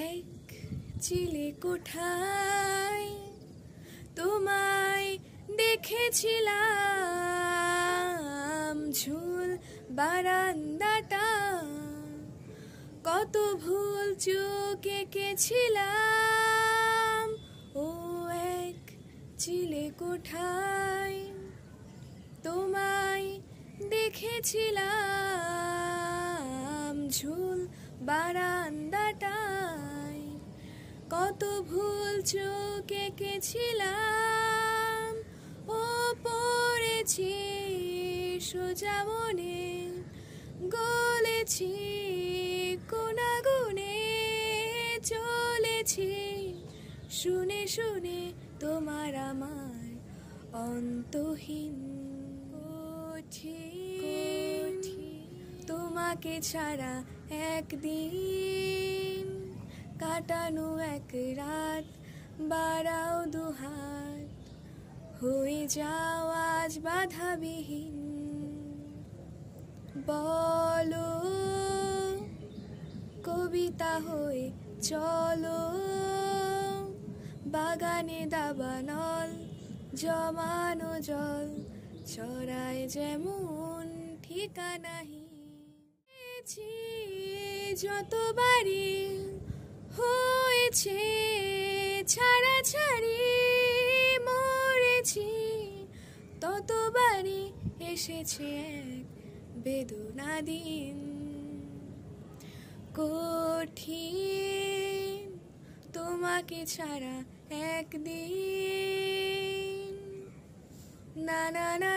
এক চিলে কোঠায় তোমায় দেখেছিলাম, ঝুল বারান্দাটা কত ভুল চোখ এঁকেছিলাম। ও এক চিলে কোঠায় তোমায় দেখেছিলাম, ঝুল বারান্দাটায় কত ভুল চোখ এঁকেছিলাম। ও পড়েছি সোজা মনে, গলেছি কোনাগুনে, চলেছি শুনে শুনে তোমার আমার অন্তহীন কঠিন। তোমাকে ছাড়া একদিন কাটানো এক রাত, বাড়াও দুহাত, হয়ে যাও আজ বাধাবিহীন। বলো কবিতা হয়ে চলো, বাগানে দাবানল জমানো জল, ছড়ায় যেমন ঠিকানাহীন। যতবারই হয়েছে ছাড়াছাড়ি, মরেছি ততবারই এসেছে এক বেদনাদিন। কঠিন তোমাকে ছাড়া একদিন, না না না।